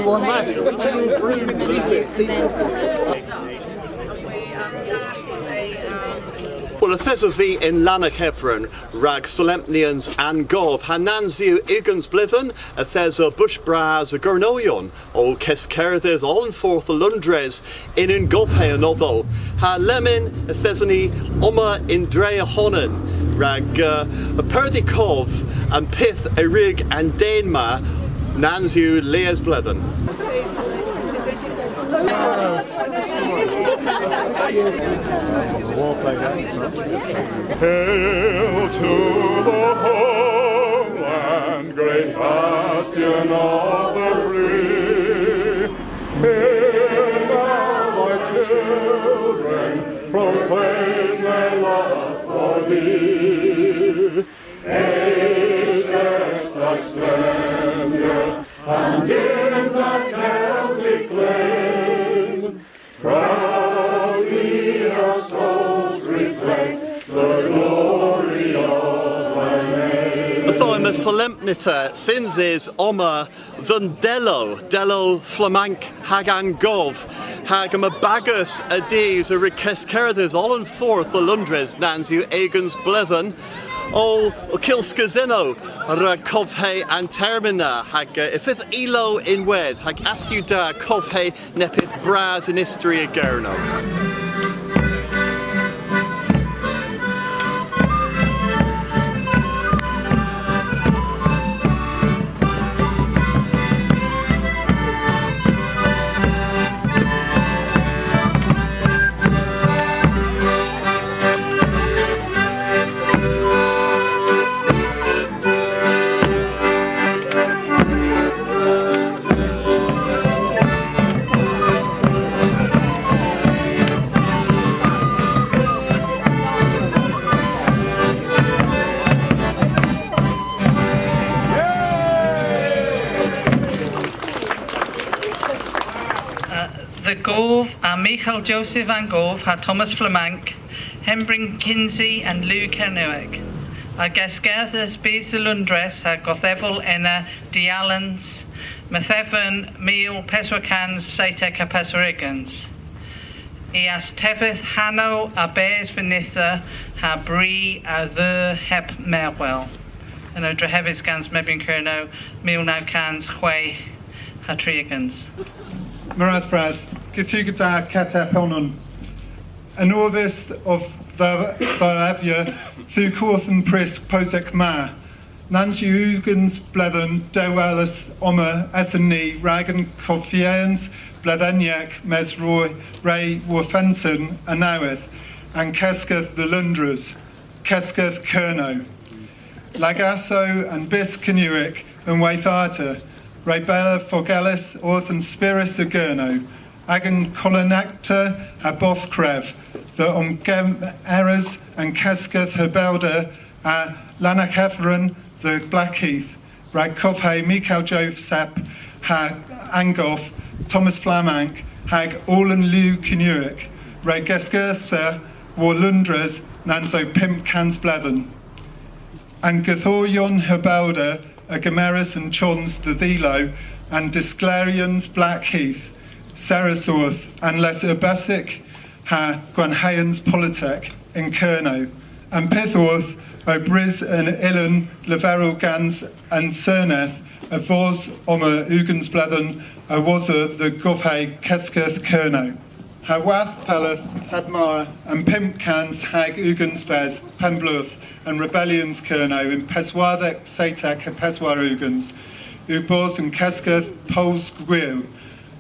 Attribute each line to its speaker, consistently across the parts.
Speaker 1: One left.
Speaker 2: Well, y thesw fi in Lanach Hefron, rag Solemnians and Gov, Hananziu Igans Blithen, a thesw Bush Bras a Gurnoion, o Keskerdes all and forth the Lundres, in Govhe another, ha Lemin a thesony Oma in Drea Honen, rag a Perdi Kov, and Pith a Rig and Dainma, Nanziu Leas Blithen.
Speaker 3: Hail to the homeland, great bastion of the free. Hail now, thy children, proclaim their love for thee. Ages thy splendor, and in thy Celtic flame, proudly our souls reflect the glory of thy name.
Speaker 2: Ythoim y solemnita sins is Oma than Dello Flamanc Hagan Gov, Hagam a Bagus a Dees a Ricescerdes all and forth the Lundres Nanzu Agans Blithen. O Kilskazino, Covhe and Termina, hag ifith elo in wed, hag asiuda Covhe nepith bras in history agerno.
Speaker 4: The Gove are Michael Joseph Van Gove, Thomas Flamanc, Hembring Kinsey and Lou Kernuick. Gesgerthus Bes de Lundres, Gothefel Enna Dialans, Methevan Meal Peswakans, Satek Peswarigans. Ias Tevith Hanno Abes Venitha, Bri the Heb Merwell. And Drehevis Gans Mebin Kerno, Meal now Cans, Hwe Hatriagans.
Speaker 5: Maras Githugata Kata Pelnon. An orvis of the Baravia, Thukorth and Prisk Posek Ma. Nancy Ugans Blethen, Dewalis Oma, Esseni, Ragan Kofians, Bledeniak, Mesroy, Ray Warfenson, Anawith, and Kesketh the Lundras, Kesketh Kerno. Lagasso and Bis Canuic and Waithata. Rebella Fogelis, Orthan Spiris Agurno, Agan Colonacta, Abothkrev, the Omgem Eras and Kesketh Hebelda, Lanachefren, the Blackheath, Ragkovhe, Mikhail Josep, Hag Angoff, Thomas Flamanc, Hag Orlan Liu Kinuic, Regeskersa, Warlundras, Nanzo Pimp Cans Blethen, and Gathorion Hebelda, Agameris and Chons the Thelo, and Disclarians Blackheath, Sarasorth, and Les Urbasic, Ha Gwanhayans Polytech in Kerno, and Pithorth, Obriz and Ilan, Leveril Gans, and Cerneth, Avos, Oma Ugans Blethen, Awaza, the Govhe, Kesketh Kerno. Hawath Peleth, Hadmar, and Pimpcans, Hag Ugans Vez, Pembluth, and Rebellions Kerno, in Peswadek, Satek, and Peswarugans, Ubos and Kesketh, Pols Gwil,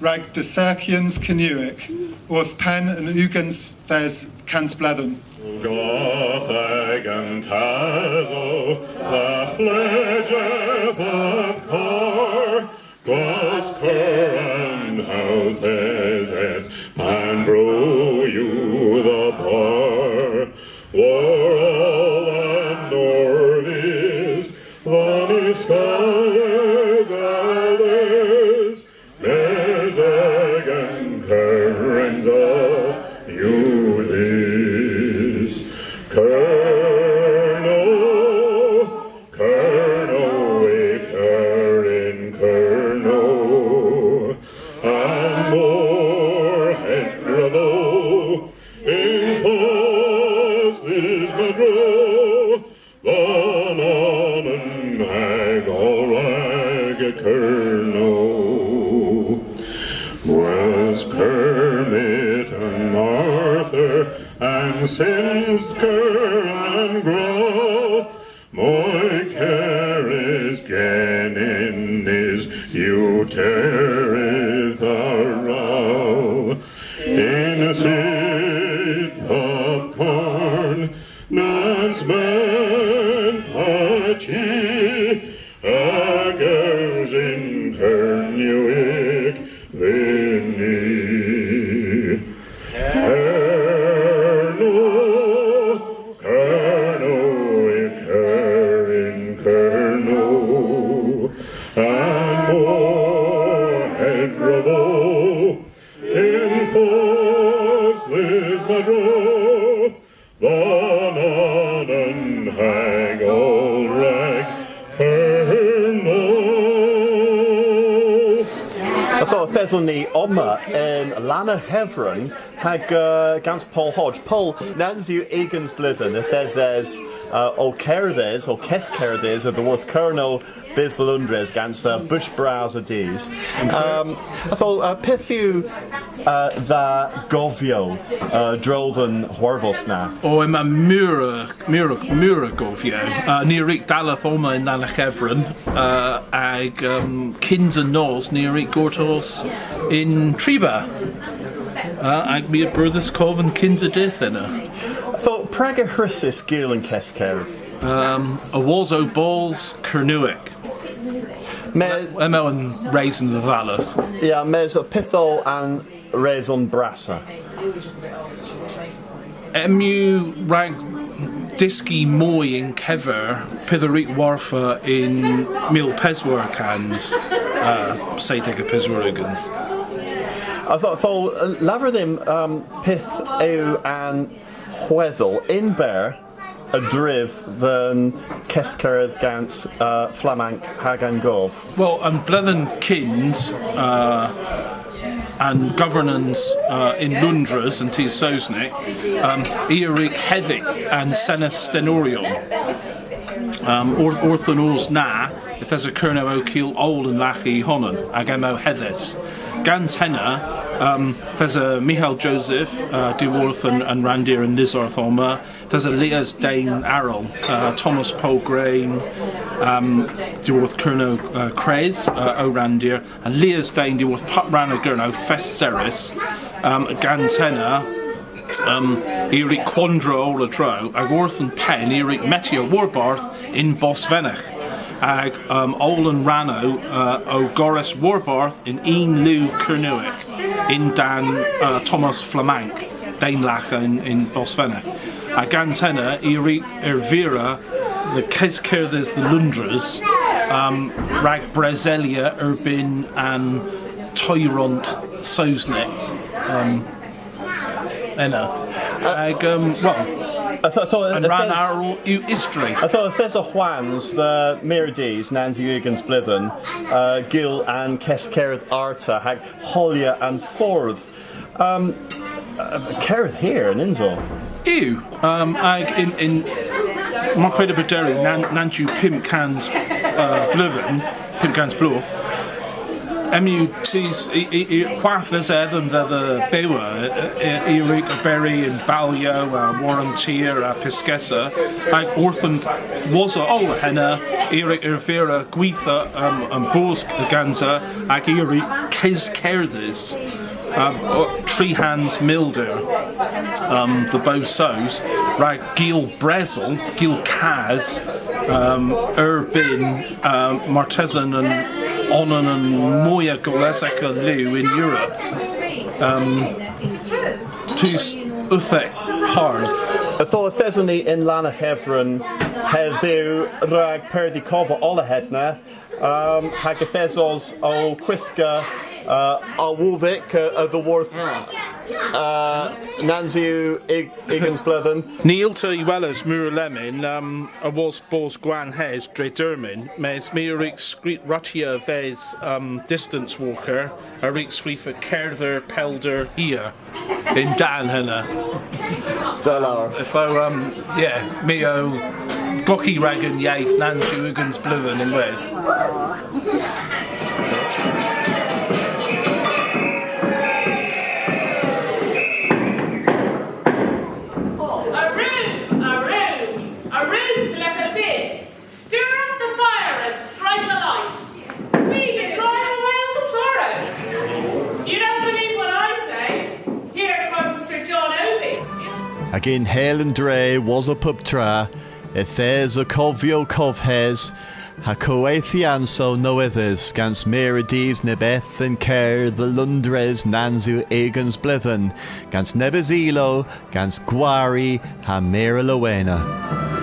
Speaker 5: Rag Deserkians Canuic, Orth Pen and Ugans Vez, Cans Blethen.
Speaker 3: Gotheg and Tazo, the fledgeth of Cor, Gosper and Houses, and brew you the bar. War all and Norvis, Vanis Calles, Alice, Mezeg and Kerenza, Ulysses, Kerno, we Kerin, Kerno, hag all rag Kerno. Was Kermit and Martha and Sinsker and Grow. My care is gennin is you terith a row. Innocent popcorn, Nansman Pachi, Agers in Kernuic, Vinny. Kerno, Kerno, Kerno, and more Hedravo, in force with Madro, Vanan hag all rag, Kerno.
Speaker 2: I thought Thessalony Oma in Lana Hevron hag gans Paul Hodge. Paul, Nanzu Egan's Blithen, if there's O Kerdes, O Kes Kerdes, of the Worth Kerno, Biz Lundres, gans Bush Bras of Dees. I thought Pithu the Govio, Drolden Horvos na.
Speaker 1: O yma Mura gofio, ni ric dalath oma in Nalachefron, ag Kins and Nos ni ric gortos in Triba. Ag mi a brothers cove and Kins a dith yna.
Speaker 2: I thought Praga Hrysis Gil and Kes Kerth.
Speaker 1: A was o balls Kernuic. Emo and Raisin the Valath.
Speaker 2: Yeah, mes a Pitho and Raison Brassa.
Speaker 1: Emu rag Disky Moy in Kever, Pitharik Warfa in Mil Peswarkans, say take a Peswarugans.
Speaker 2: I thought Laverdim Pith Eu and Hwethel in Bear a driv than Keskerth Gans Flamank Hagan Gov.
Speaker 1: Well, and Blethen Kins and governance in Lundras and T. Sosnick, Erik Heddick and Seneth Stenorion. Orthonos Na, if there's a Kerno O'Keel Old and Lachi Honan, Agamo Heddes. Gans Henna, there's a Michael Joseph, Deworth and Randir and Nizarth Oma. There's a Leah's Dane Arrol, Thomas Polgrain, Deworth Kerno Krez, O Randir, and Leah's Dane Deworth Putrana Gurno Fest Ceres, Gans Henna, Eric Quandra Ola Dro, Agorth and Pen, Eric Metia Warbarth in Bosvenach. Ag Olin Rano o Goris Warbarth in Ian Lou Kernuic in Dan Thomas Flamank Dane Lacha in Bosvenach. Ag Gans Henna Eric Ervira the Keskerdes the Lundras Rag Brezelia Urbin and Toyront Sosnet Enna Ag well
Speaker 2: I thought
Speaker 1: and ran our history.
Speaker 2: I thought if there's a Juans, the Mirades, Nancy Egan's Blithen, Gil and Keskerth Arta, Hag Hollia and Forth. Kerth here in Insel.
Speaker 1: Ew. Ag in Marquetta Bederi, Nanju Pimcans Blithen, Pimcans Bluff. MUT's Quaff is Edom the Bewa, Eric Berry and Balio, Warren Tier, Piscessa, like Orphan was all Henna, Eric Ervira, Guitha, and Bors Ganza, like Eric Keskerthis, Tree Hands Milder, the Bow Sows, right, Gil Brezel, Gil Kaz, Urbin, Martezan and Onan and Moya Goleseka Liu in Europe. Tus Uthek Harth.
Speaker 2: I thought Thessalony in Lana Hevron, Hedhu Rag Perdikova Olahedna, Hagathezos O Quiska, Awuvik, the Worth. Nanzu Egan's Blithen.
Speaker 1: Neil to Iwelas Muralemin, a was Bors Gwan Hez, Dredermin, Mes Mirik Screet Rutia Vez, Distance Walker, a Rik Screefer Kerther Pelder here in Dan Henna.
Speaker 2: Dalar.
Speaker 1: So, yeah, Mio Glocky Ragan Yaith Nancy Ugans Bliven in with.
Speaker 6: Arun to let us in. Stir up the fire and strike a light. We to drive away all the sorrow. You don't believe what I say? Here comes Sir John Oby.
Speaker 2: Agin Helen Dre was a pub tra, if there's a covio covhes, ha coethianso noethers, gans Merides Nebeth and Ker the Lundres Nanzu Egans Blithen, gans Nebezilo, gans Gwari ha Mera Lowena.